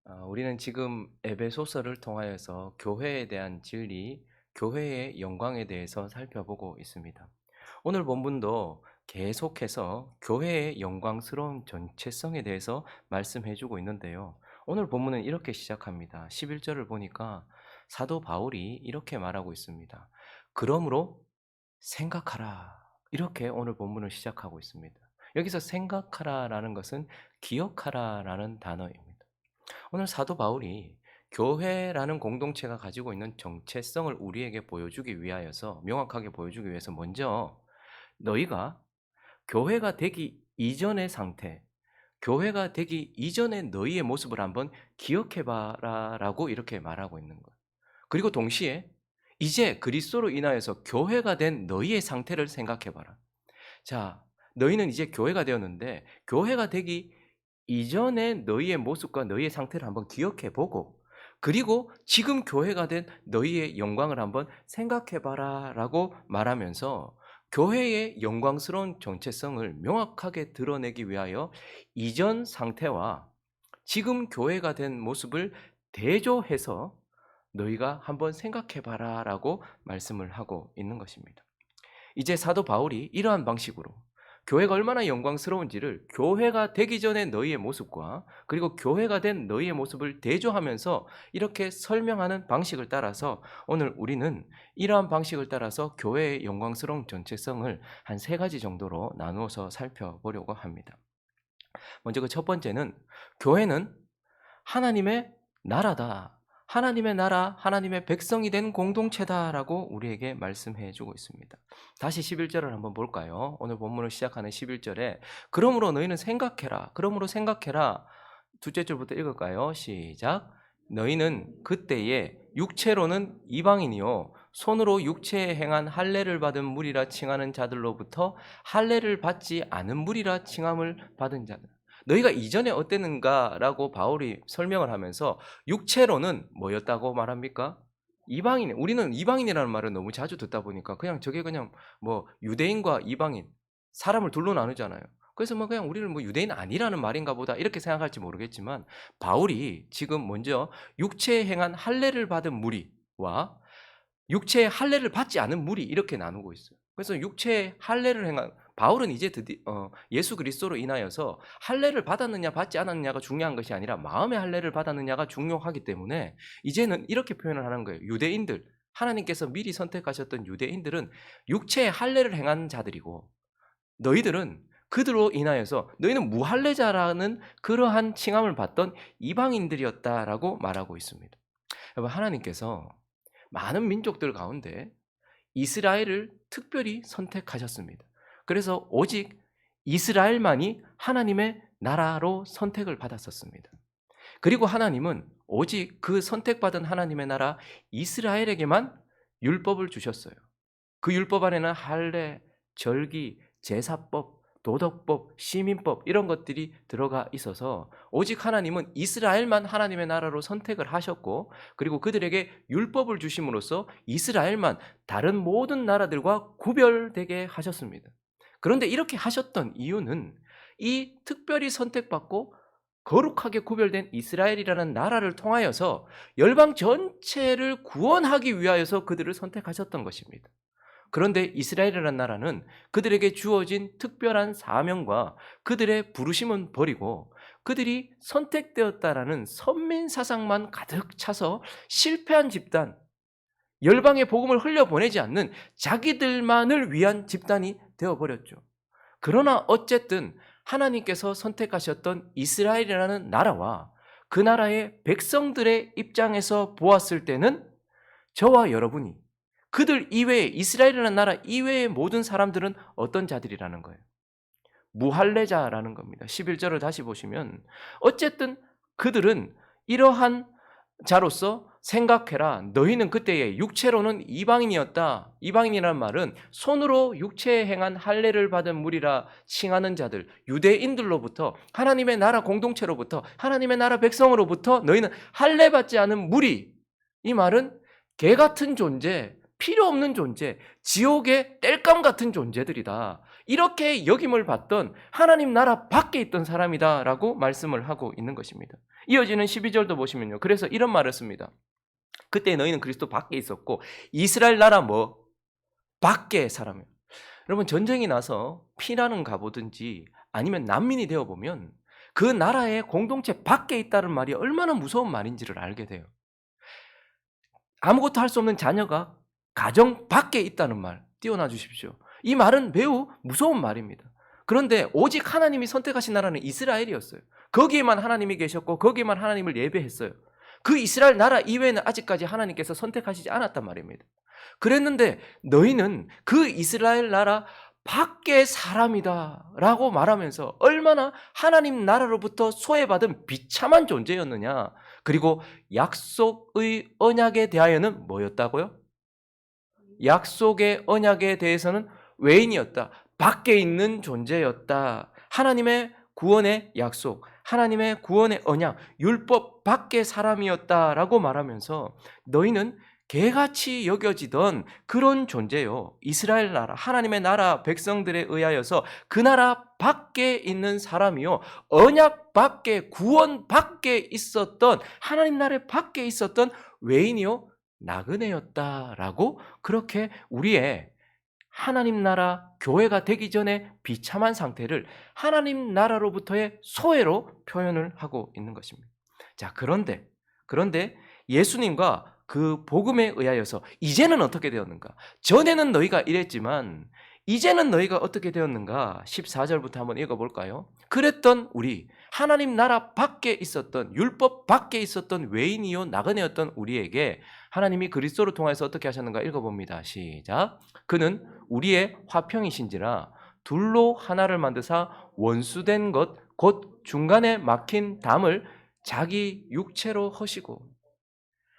우리는 지금 에베소서를 통하여서 교회에 대한 진리, 교회의 영광에 대해서 살펴보고 있습니다. 오늘 본문도 계속해서 교회의 영광스러운 전체성에 대해서 말씀해 주고 있는데요. 오늘 본문은 이렇게 시작합니다. 11절을 보니까 사도 바울이 이렇게 말하고 있습니다. 그러므로 생각하라. 이렇게 오늘 본문을 시작하고 있습니다. 여기서 생각하라라는 것은 기억하라라는 단어입니다. 오늘 사도 바울이 교회라는 공동체가 가지고 있는 정체성을 우리에게 보여주기 위하여서 명확하게 보여주기 위해서 먼저 너희가 교회가 되기 이전의 상태, 교회가 되기 이전의 너희의 모습을 한번 기억해 봐라라고 이렇게 말하고 있는 거예요. 그리고 동시에 이제 그리스도로 인하여서 교회가 된 너희의 상태를 생각해 봐라. 자, 너희는 이제 교회가 되었는데 교회가 되기 이전의 너희의 모습과 너희의 상태를 한번 기억해 보고 그리고 지금 교회가 된 너희의 영광을 한번 생각해 봐라라고 말하면서 교회의 영광스러운 정체성을 명확하게 드러내기 위하여 이전 상태와 지금 교회가 된 모습을 대조해서 너희가 한번 생각해 봐라라고 말씀을 하고 있는 것입니다. 이제 사도 바울이 이러한 방식으로 교회가 얼마나 영광스러운지를 교회가 되기 전에 너희의 모습과 그리고 교회가 된 너희의 모습을 대조하면서 이렇게 설명하는 방식을 따라서 오늘 우리는 이러한 방식을 따라서 교회의 영광스러운 전체성을 한 세 가지 정도로 나누어서 살펴보려고 합니다. 먼저 그 첫 번째는 교회는 하나님의 나라다. 하나님의 나라, 하나님의 백성이 된 공동체다라고 우리에게 말씀해 주고 있습니다. 다시 11절을 한번 볼까요? 오늘 본문을 시작하는 11절에 그러므로 너희는 생각해라. 그러므로 생각해라. 둘째 줄부터 읽을까요? 시작. 너희는 그때에 육체로는 이방인이요 손으로 육체에 행한 할례를 받은 무리라 칭하는 자들로부터 할례를 받지 않은 무리라 칭함을 받은 자들. 너희가 이전에 어땠는가라고 바울이 설명을 하면서 육체로는 뭐였다고 말합니까? 이방인. 우리는 이방인이라는 말을 너무 자주 듣다 보니까 그냥 저게 그냥 뭐 유대인과 이방인, 사람을 둘로 나누잖아요. 그래서 뭐 그냥 우리는 뭐 유대인 아니라는 말인가 보다 이렇게 생각할지 모르겠지만 바울이 지금 먼저 육체에 행한 할례를 받은 무리와 육체의 할례를 받지 않은 무리 이렇게 나누고 있어요. 그래서 육체의 할례를 행한 바울은 이제 예수 그리스도로 인하여서 할례를 받았느냐 받지 않았느냐가 중요한 것이 아니라 마음의 할례를 받았느냐가 중요하기 때문에 이제는 이렇게 표현을 하는 거예요. 유대인들, 하나님께서 미리 선택하셨던 유대인들은 육체의 할례를 행한 자들이고 너희들은 그들로 인하여서 너희는 무할례자라는 그러한 칭함을 받던 이방인들이었다라고 말하고 있습니다. 여러분, 하나님께서 많은 민족들 가운데 이스라엘을 특별히 선택하셨습니다. 그래서 오직 이스라엘만이 하나님의 나라로 선택을 받았었습니다. 그리고 하나님은 오직 그 선택받은 하나님의 나라 이스라엘에게만 율법을 주셨어요. 그 율법 안에는 할례, 절기, 제사법, 도덕법, 시민법 이런 것들이 들어가 있어서 오직 하나님은 이스라엘만 하나님의 나라로 선택을 하셨고 그리고 그들에게 율법을 주심으로써 이스라엘만 다른 모든 나라들과 구별되게 하셨습니다. 그런데 이렇게 하셨던 이유는 이 특별히 선택받고 거룩하게 구별된 이스라엘이라는 나라를 통하여서 열방 전체를 구원하기 위하여서 그들을 선택하셨던 것입니다. 그런데 이스라엘이라는 나라는 그들에게 주어진 특별한 사명과 그들의 부르심은 버리고 그들이 선택되었다라는 선민 사상만 가득 차서 실패한 집단, 열방의 복음을 흘려보내지 않는 자기들만을 위한 집단이 되어버렸죠. 그러나 어쨌든 하나님께서 선택하셨던 이스라엘이라는 나라와 그 나라의 백성들의 입장에서 보았을 때는 저와 여러분이 그들 이외에 이스라엘이라는 나라 이외의 모든 사람들은 어떤 자들이라는 거예요? 무할례자라는 겁니다. 11절을 다시 보시면 어쨌든 그들은 이러한 자로서 생각해라. 너희는 그때에 육체로는 이방인이었다. 이방인이라는 말은 손으로 육체에 행한 할례를 받은 무리라 칭하는 자들, 유대인들로부터 하나님의 나라 공동체로부터 하나님의 나라 백성으로부터 너희는 할례 받지 않은 무리. 이 말은 개 같은 존재, 필요 없는 존재, 지옥의 땔감 같은 존재들이다. 이렇게 여김을 받던 하나님 나라 밖에 있던 사람이다라고 말씀을 하고 있는 것입니다. 이어지는 12절도 보시면요. 그래서 이런 말을 씁니다. 그때 너희는 그리스도 밖에 있었고 이스라엘 나라 밖에 사람이에요. 여러분 전쟁이 나서 피난은 가보든지 아니면 난민이 되어보면 그 나라의 공동체 밖에 있다는 말이 얼마나 무서운 말인지를 알게 돼요. 아무것도 할 수 없는 자녀가 가정 밖에 있다는 말 띄워놔 주십시오. 이 말은 매우 무서운 말입니다. 그런데 오직 하나님이 선택하신 나라는 이스라엘이었어요. 거기에만 하나님이 계셨고 거기에만 하나님을 예배했어요. 그 이스라엘 나라 이외에는 아직까지 하나님께서 선택하시지 않았단 말입니다. 그랬는데 너희는 그 이스라엘 나라 밖의 사람이다 라고 말하면서 얼마나 하나님 나라로부터 소외받은 비참한 존재였느냐. 그리고 약속의 언약에 대하여는 뭐였다고요? 약속의 언약에 대해서는 외인이었다. 밖에 있는 존재였다. 하나님의 구원의 약속, 하나님의 구원의 언약, 율법 밖의 사람이었다라고 말하면서 너희는 개같이 여겨지던 그런 존재요. 이스라엘 나라, 하나님의 나라 백성들에 의하여서 그 나라 밖에 있는 사람이요. 언약 밖에, 구원 밖에 있었던, 하나님 나라 밖에 있었던 외인이요. 나그네였다라고 그렇게 우리의 하나님 나라 교회가 되기 전에 비참한 상태를 하나님 나라로부터의 소외로 표현을 하고 있는 것입니다. 자, 그런데 예수님과 그 복음에 의하여서 이제는 어떻게 되었는가? 전에는 너희가 이랬지만 이제는 너희가 어떻게 되었는가? 14절부터 한번 읽어볼까요? 그랬던 우리, 하나님 나라 밖에 있었던, 율법 밖에 있었던 외인이요 나그네였던 우리에게 하나님이 그리스도를 통해서 어떻게 하셨는가 읽어봅니다. 시작. 그는 우리의 화평이신지라 둘로 하나를 만드사 원수된 것 곧 중간에 막힌 담을 자기 육체로 허시고.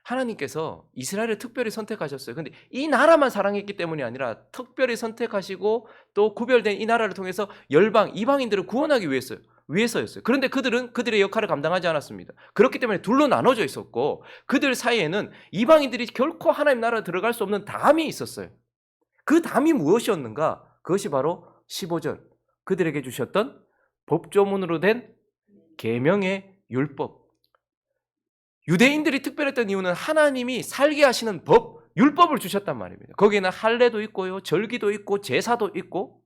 하나님께서 이스라엘을 특별히 선택하셨어요. 근데 이 나라만 사랑했기 때문이 아니라 특별히 선택하시고 또 구별된 이 나라를 통해서 열방, 이방인들을 구원하기 위해서였어요. 그런데 그들은 그들의 역할을 감당하지 않았습니다. 그렇기 때문에 둘로 나눠져 있었고 그들 사이에는 이방인들이 결코 하나님 나라에 들어갈 수 없는 담이 있었어요. 그 담이 무엇이었는가? 그것이 바로 15절. 그들에게 주셨던 법조문으로 된 계명의 율법. 유대인들이 특별했던 이유는 하나님이 살게 하시는 법, 율법을 주셨단 말입니다. 거기에는 할례도 있고요, 절기도 있고, 제사도 있고.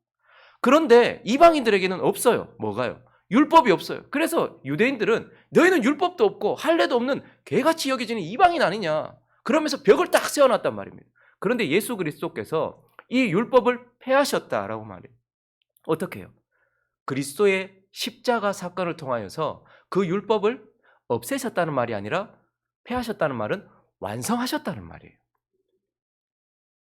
그런데 이방인들에게는 없어요. 뭐가요? 율법이 없어요. 그래서 유대인들은 너희는 율법도 없고 할례도 없는 개같이 여겨지는 이방인 아니냐. 그러면서 벽을 딱 세워놨단 말입니다. 그런데 예수 그리스도께서 이 율법을 폐하셨다라고 말해요. 어떻게 해요? 그리스도의 십자가 사건을 통하여서 그 율법을 없애셨다는 말이 아니라 폐하셨다는 말은 완성하셨다는 말이에요.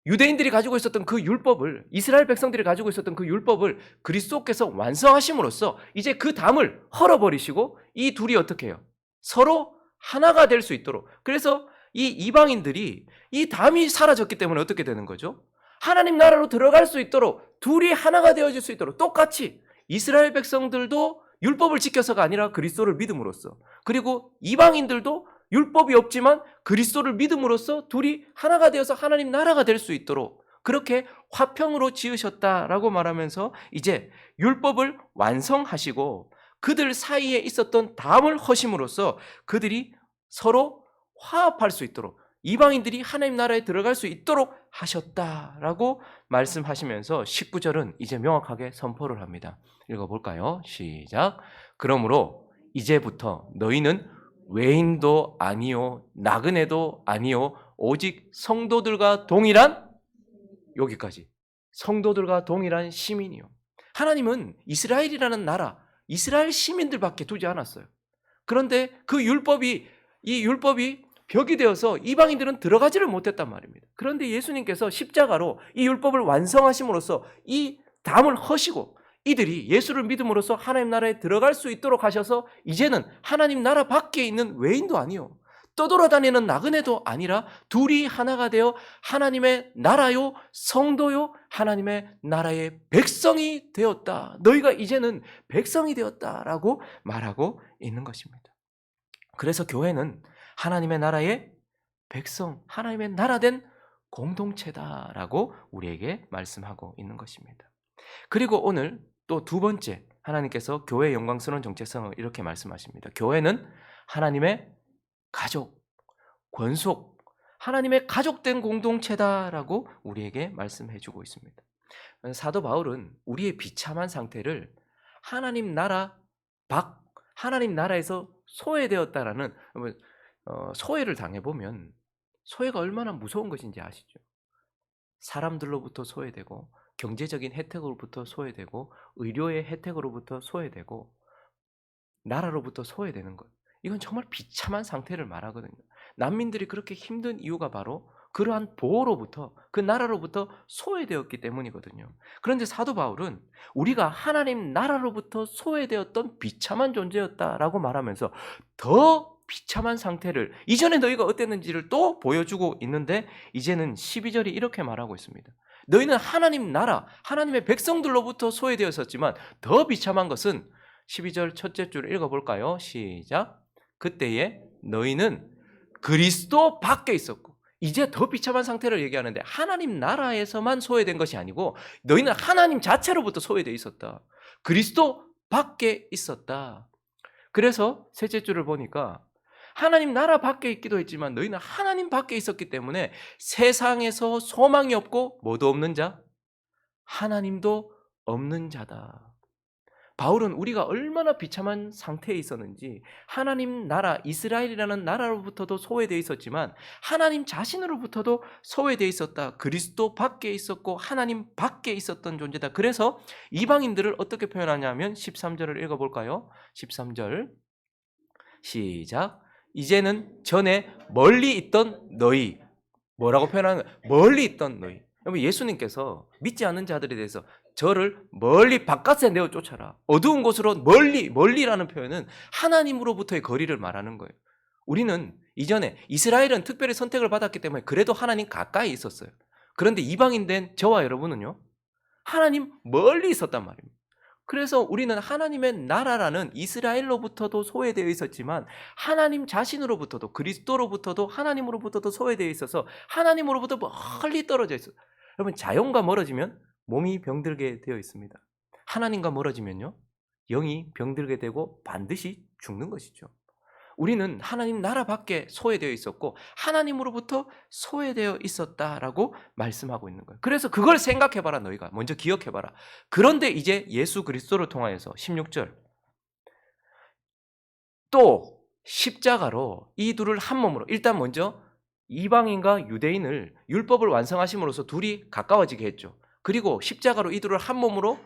유대인들이 가지고 있었던 그 율법을, 이스라엘 백성들이 가지고 있었던 그 율법을 그리스도께서 완성하심으로써 이제 그 담을 헐어버리시고 이 둘이 어떻게 해요? 서로 하나가 될 수 있도록. 그래서 이 이방인들이 이 담이 사라졌기 때문에 어떻게 되는 거죠? 하나님 나라로 들어갈 수 있도록 둘이 하나가 되어질 수 있도록 똑같이 이스라엘 백성들도 율법을 지켜서가 아니라 그리스도를 믿음으로써, 그리고 이방인들도 율법이 없지만 그리스도를 믿음으로써 둘이 하나가 되어서 하나님 나라가 될 수 있도록 그렇게 화평으로 지으셨다라고 말하면서 이제 율법을 완성하시고 그들 사이에 있었던 담을 허심으로써 그들이 서로 화합할 수 있도록, 이방인들이 하나님 나라에 들어갈 수 있도록 하셨다라고 말씀하시면서 19절은 이제 명확하게 선포를 합니다. 읽어볼까요? 시작. 그러므로 이제부터 너희는 외인도 아니요 나그네도 아니요 오직 성도들과 동일한, 여기까지, 성도들과 동일한 시민이요. 하나님은 이스라엘이라는 나라, 이스라엘 시민들밖에 두지 않았어요. 그런데 그 율법이, 이 율법이 벽이 되어서 이방인들은 들어가지를 못했단 말입니다. 그런데 예수님께서 십자가로 이 율법을 완성하심으로써 이 담을 허시고 이들이 예수를 믿음으로써 하나님 나라에 들어갈 수 있도록 하셔서 이제는 하나님 나라 밖에 있는 외인도 아니요 떠돌아다니는 나그네도 아니라 둘이 하나가 되어 하나님의 나라요 성도요 하나님의 나라의 백성이 되었다. 너희가 이제는 백성이 되었다라고 말하고 있는 것입니다. 그래서 교회는 하나님의 나라의 백성, 하나님의 나라된 공동체다라고 우리에게 말씀하고 있는 것입니다. 그리고 오늘 또 두 번째 하나님께서 교회의 영광스러운 정체성을 이렇게 말씀하십니다. 교회는 하나님의 가족, 권속, 하나님의 가족된 공동체다라고 우리에게 말씀해 주고 있습니다. 사도 바울은 우리의 비참한 상태를 하나님 나라 밖, 하나님 나라에서 소외되었다라는 소외를 당해보면 소외가 얼마나 무서운 것인지 아시죠? 사람들로부터 소외되고 경제적인 혜택으로부터 소외되고 의료의 혜택으로부터 소외되고 나라로부터 소외되는 것. 이건 정말 비참한 상태를 말하거든요. 난민들이 그렇게 힘든 이유가 바로 그러한 보호로부터 그 나라로부터 소외되었기 때문이거든요. 그런데 사도 바울은 우리가 하나님 나라로부터 소외되었던 비참한 존재였다라고 말하면서 더 비참한 상태를 이전에 너희가 어땠는지를 또 보여주고 있는데 이제는 12절이 이렇게 말하고 있습니다. 너희는 하나님 나라, 하나님의 백성들로부터 소외되었었지만 더 비참한 것은 12절 첫째 줄을 읽어볼까요? 시작. 그때에 너희는 그리스도 밖에 있었고 이제 더 비참한 상태를 얘기하는데 하나님 나라에서만 소외된 것이 아니고 너희는 하나님 자체로부터 소외되어 있었다. 그리스도 밖에 있었다. 그래서 셋째 줄을 보니까 하나님 나라 밖에 있기도 했지만 너희는 하나님 밖에 있었기 때문에 세상에서 소망이 없고 뭐도 없는 자, 하나님도 없는 자다. 바울은 우리가 얼마나 비참한 상태에 있었는지 하나님 나라 이스라엘이라는 나라로부터도 소외되어 있었지만 하나님 자신으로부터도 소외되어 있었다. 그리스도 밖에 있었고 하나님 밖에 있었던 존재다. 그래서 이방인들을 어떻게 표현하냐면 13절을 읽어볼까요? 13절 시작. 이제는 전에 멀리 있던 너희 뭐라고 표현하는 거예요? 멀리 있던 너희. 여러분 예수님께서 믿지 않는 자들에 대해서 저를 멀리 바깥에 내어 쫓아라. 어두운 곳으로 멀리라는 표현은 하나님으로부터의 거리를 말하는 거예요. 우리는 이전에 이스라엘은 특별히 선택을 받았기 때문에 그래도 하나님 가까이 있었어요. 그런데 이방인 된 저와 여러분은요. 하나님 멀리 있었단 말입니다. 그래서 우리는 하나님의 나라라는 이스라엘로부터도 소외되어 있었지만 하나님 자신으로부터도 그리스도로부터도 하나님으로부터도 소외되어 있어서 하나님으로부터 멀리 떨어져 있어요. 여러분 자연과 멀어지면 몸이 병들게 되어 있습니다. 하나님과 멀어지면요. 영이 병들게 되고 반드시 죽는 것이죠. 우리는 하나님 나라 밖에 소외되어 있었고 하나님으로부터 소외되어 있었다라고 말씀하고 있는 거예요. 그래서 그걸 생각해봐라 너희가. 먼저 기억해봐라. 그런데 이제 예수 그리스도를 통하여서 16절 또 십자가로 이 둘을 한 몸으로 일단 먼저 이방인과 유대인을 율법을 완성하심으로써 둘이 가까워지게 했죠. 그리고 십자가로 이 둘을 한 몸으로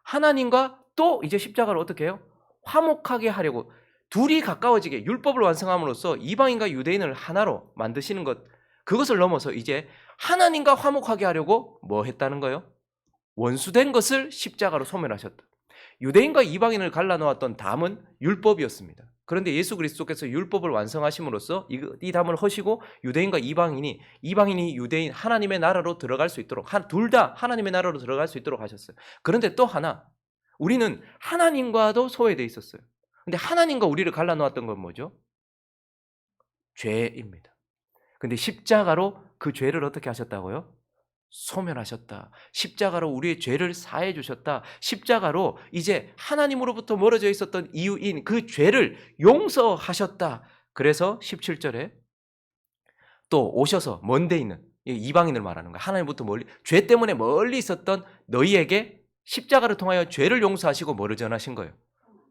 하나님과 또 이제 십자가로 어떻게 해요? 화목하게 하려고 둘이 가까워지게 율법을 완성함으로써 이방인과 유대인을 하나로 만드시는 것 그것을 넘어서 이제 하나님과 화목하게 하려고 뭐 했다는 거예요? 원수된 것을 십자가로 소멸하셨다. 유대인과 이방인을 갈라놓았던 담은 율법이었습니다. 그런데 예수 그리스도께서 율법을 완성하심으로써 이 담을 허시고 유대인과 이방인이 유대인 하나님의 나라로 들어갈 수 있도록 둘 다 하나님의 나라로 들어갈 수 있도록 하셨어요. 그런데 또 하나 우리는 하나님과도 소외되어 있었어요. 근데 하나님과 우리를 갈라놓았던 건 뭐죠? 죄입니다. 근데 십자가로 그 죄를 어떻게 하셨다고요? 소멸하셨다. 십자가로 우리의 죄를 사해 주셨다. 십자가로 이제 하나님으로부터 멀어져 있었던 이유인 그 죄를 용서하셨다. 그래서 17절에 또 오셔서 먼데 있는 이방인을 말하는 거야. 하나님부터 멀리 죄 때문에 멀리 있었던 너희에게 십자가를 통하여 죄를 용서하시고 뭐를 전하신 거예요?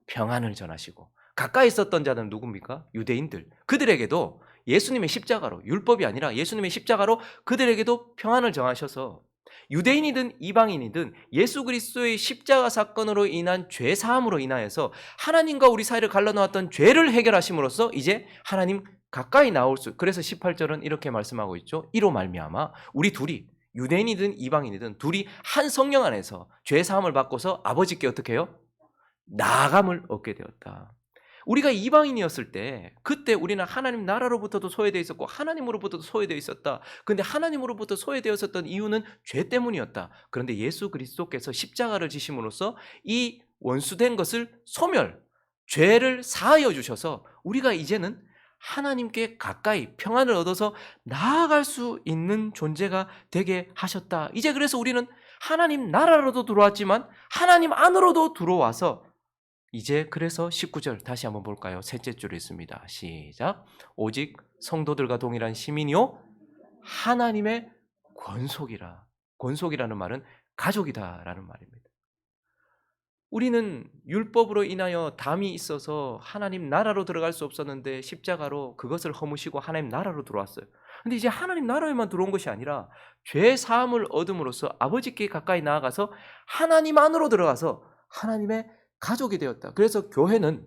평안을 전하시고 가까이 있었던 자는 누굽니까? 유대인들. 그들에게도 예수님의 십자가로 율법이 아니라 예수님의 십자가로 그들에게도 평안을 정하셔서 유대인이든 이방인이든 예수 그리스도의 십자가 사건으로 인한 죄 사함으로 인하여서 하나님과 우리 사이를 갈라놓았던 죄를 해결하심으로써 이제 하나님 가까이 나올 수. 그래서 18절은 이렇게 말씀하고 있죠. 이로 말미암아 우리 둘이 유대인이든 이방인이든 둘이 한 성령 안에서 죄 사함을 받고서 아버지께 어떻게 해요? 나아감을 얻게 되었다. 우리가 이방인이었을 때 그때 우리는 하나님 나라로부터도 소외되어 있었고 하나님으로부터도 소외되어 있었다. 그런데 하나님으로부터 소외되었었던 이유는 죄 때문이었다. 그런데 예수 그리스도께서 십자가를 지심으로써 이 원수된 것을 소멸, 죄를 사하여 주셔서 우리가 이제는 하나님께 가까이 평안을 얻어서 나아갈 수 있는 존재가 되게 하셨다. 이제 그래서 우리는 하나님 나라로도 들어왔지만 하나님 안으로도 들어와서 이제 그래서 19절 다시 한번 볼까요? 셋째 줄에 있습니다. 시작. 오직 성도들과 동일한 시민이요 하나님의 권속이라. 권속이라는 말은 가족이다라는 말입니다. 우리는 율법으로 인하여 담이 있어서 하나님 나라로 들어갈 수 없었는데 십자가로 그것을 허무시고 하나님 나라로 들어왔어요. 근데 이제 하나님 나라에만 들어온 것이 아니라 죄 사함을 얻음으로써 아버지께 가까이 나아가서 하나님 안으로 들어가서 하나님의 가족이 되었다. 그래서 교회는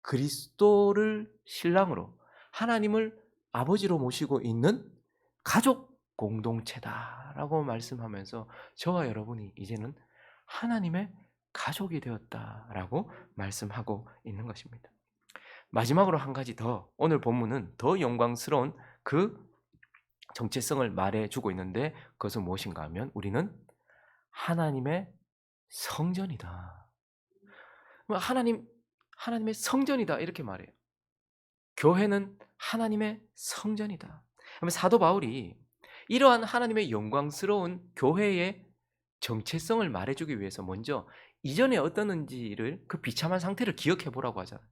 그리스도를 신랑으로 하나님을 아버지로 모시고 있는 가족 공동체다라고 말씀하면서 저와 여러분이 이제는 하나님의 가족이 되었다라고 말씀하고 있는 것입니다. 마지막으로 한 가지 더, 오늘 본문은 더 영광스러운 그 정체성을 말해주고 있는데 그것은 무엇인가 하면 우리는 하나님의 성전이다. 하나님의 성전이다 이렇게 말해요. 교회는 하나님의 성전이다. 사도 바울이 이러한 하나님의 영광스러운 교회의 정체성을 말해주기 위해서 먼저 이전에 어떠는지를 그 비참한 상태를 기억해 보라고 하잖아요.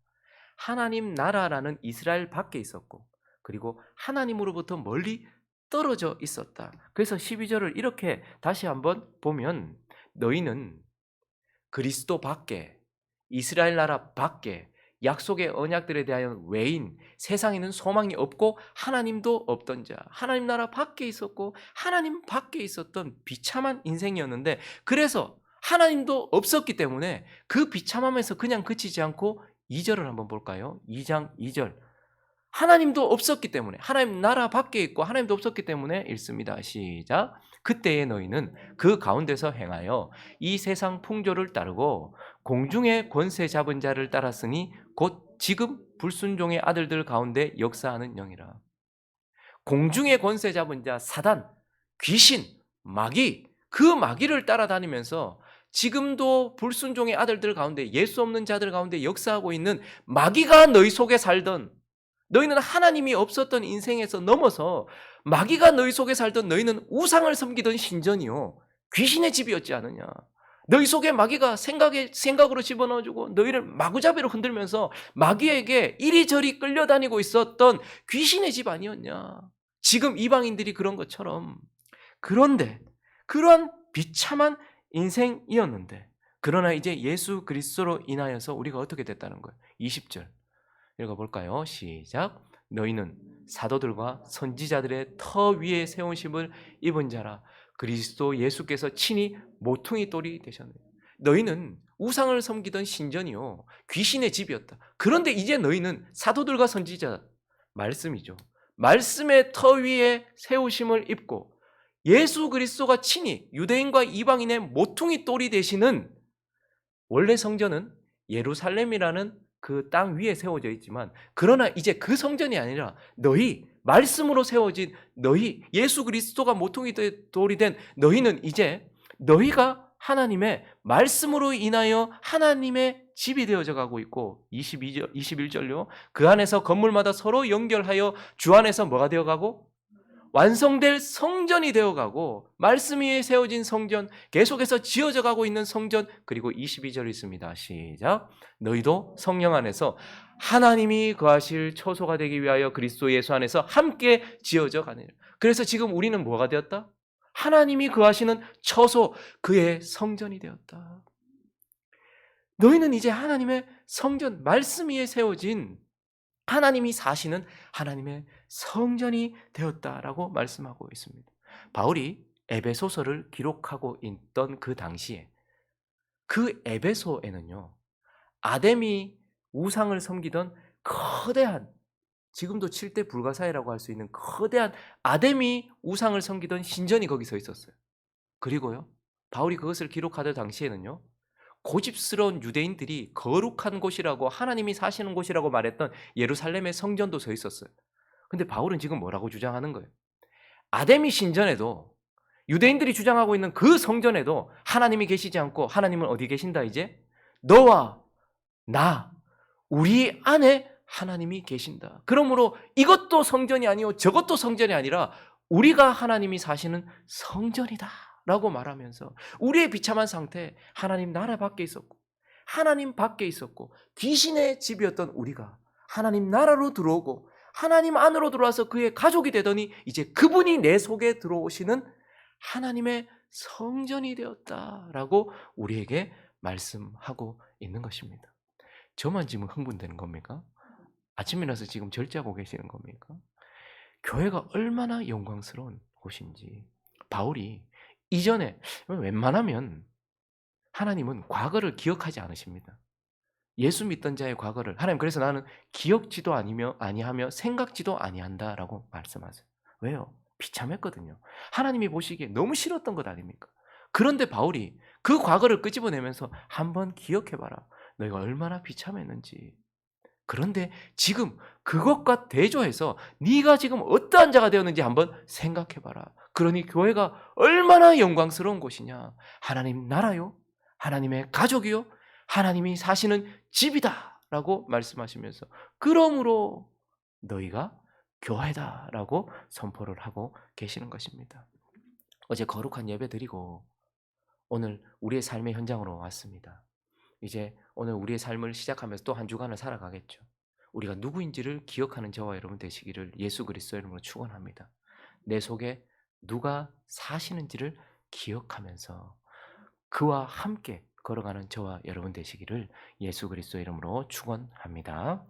하나님 나라라는 이스라엘 밖에 있었고 그리고 하나님으로부터 멀리 떨어져 있었다. 그래서 12절을 이렇게 다시 한번 보면 너희는 그리스도 밖에 이스라엘 나라 밖에 약속의 언약들에 대하여 외인, 세상에는 소망이 없고 하나님도 없던 자, 하나님 나라 밖에 있었고 하나님 밖에 있었던 비참한 인생이었는데 그래서 하나님도 없었기 때문에 그 비참함에서 그냥 그치지 않고 2절을 한번 볼까요? 2장 2절. 하나님도 없었기 때문에 하나님 나라 밖에 있고 하나님도 없었기 때문에 읽습니다. 시작. 그때의 너희는 그 가운데서 행하여 이 세상 풍조를 따르고 공중의 권세 잡은 자를 따랐으니 곧 지금 불순종의 아들들 가운데 역사하는 영이라. 공중의 권세 잡은 자 사단, 귀신, 마귀, 그 마귀를 따라다니면서 지금도 불순종의 아들들 가운데 예수 없는 자들 가운데 역사하고 있는 마귀가 너희 속에 살던 너희는 하나님이 없었던 인생에서 넘어서 마귀가 너희 속에 살던 너희는 우상을 섬기던 신전이요 귀신의 집이었지 않느냐. 너희 속에 마귀가 생각으로 집어넣어주고 너희를 마구잡이로 흔들면서 마귀에게 이리저리 끌려다니고 있었던 귀신의 집 아니었냐. 지금 이방인들이 그런 것처럼. 그런데 그러한 비참한 인생이었는데 그러나 이제 예수 그리스도로 인하여서 우리가 어떻게 됐다는 거예요. 20절 읽어볼까요? 시작. 너희는 사도들과 선지자들의 터 위에 세우심을 입은 자라. 그리스도 예수께서 친히 모퉁이 돌이 되셨네. 너희는 우상을 섬기던 신전이요 귀신의 집이었다. 그런데 이제 너희는 사도들과 선지자 말씀이죠. 말씀의 터 위에 세우심을 입고 예수 그리스도가 친히 유대인과 이방인의 모퉁이 돌이 되시는 원래 성전은 예루살렘이라는 그 땅 위에 세워져 있지만 그러나 이제 그 성전이 아니라 너희 말씀으로 세워진 너희 예수 그리스도가 모퉁이 돌이 된 너희는 이제 너희가 하나님의 말씀으로 인하여 하나님의 집이 되어져 가고 있고 22절, 21절요. 그 안에서 건물마다 서로 연결하여 주 안에서 뭐가 되어가고 완성될 성전이 되어가고 말씀 위에 세워진 성전 계속해서 지어져 가고 있는 성전 그리고 22절 있습니다. 시작. 너희도 성령 안에서 하나님이 거하실 처소가 되기 위하여 그리스도 예수 안에서 함께 지어져 가느니라. 그래서 지금 우리는 뭐가 되었다? 하나님이 거하시는 처소 그의 성전이 되었다. 너희는 이제 하나님의 성전 말씀 위에 세워진 하나님이 사시는 하나님의 성전이 되었다라고 말씀하고 있습니다. 바울이 에베소서를 기록하고 있던 그 당시에 그 에베소에는요 아담이 우상을 섬기던 거대한 지금도 7대 불가사의라고 할 수 있는 거대한 아담이 우상을 섬기던 신전이 거기서 있었어요. 그리고요 바울이 그것을 기록하던 당시에는요 고집스러운 유대인들이 거룩한 곳이라고 하나님이 사시는 곳이라고 말했던 예루살렘의 성전도 서 있었어요. 근데 바울은 지금 뭐라고 주장하는 거예요? 아담이 신전에도 유대인들이 주장하고 있는 그 성전에도 하나님이 계시지 않고 하나님은 어디 계신다 이제? 너와 나 우리 안에 하나님이 계신다. 그러므로 이것도 성전이 아니요 저것도 성전이 아니라 우리가 하나님이 사시는 성전이다 라고 말하면서 우리의 비참한 상태, 하나님 나라 밖에 있었고 하나님 밖에 있었고 귀신의 집이었던 우리가 하나님 나라로 들어오고 하나님 안으로 들어와서 그의 가족이 되더니 이제 그분이 내 속에 들어오시는 하나님의 성전이 되었다라고 우리에게 말씀하고 있는 것입니다. 저만 지금 흥분되는 겁니까? 아침에 일어나서 지금 절제하고 계시는 겁니까? 교회가 얼마나 영광스러운 곳인지. 바울이 이전에 웬만하면 하나님은 과거를 기억하지 않으십니다. 예수 믿던 자의 과거를 하나님 그래서 나는 기억지도 아니하며 생각지도 아니한다라고 말씀하세요. 왜요? 비참했거든요. 하나님이 보시기에 너무 싫었던 것 아닙니까? 그런데 바울이 그 과거를 끄집어내면서 한번 기억해봐라. 너희가 얼마나 비참했는지. 그런데 지금 그것과 대조해서 네가 지금 어떠한 자가 되었는지 한번 생각해봐라. 그러니 교회가 얼마나 영광스러운 곳이냐. 하나님 나라요. 하나님의 가족이요. 하나님이 사시는 집이다 라고 말씀하시면서 그러므로 너희가 교회다 라고 선포를 하고 계시는 것입니다. 어제 거룩한 예배 드리고 오늘 우리의 삶의 현장으로 왔습니다. 이제 오늘 우리의 삶을 시작하면서 또 한 주간을 살아가겠죠. 우리가 누구인지를 기억하는 저와 여러분 되시기를 예수 그리스도의 이름으로 축원합니다. 내 속에 누가 사시는지를 기억하면서 그와 함께 걸어가는 저와 여러분 되시기를 예수 그리스도의 이름으로 축원합니다.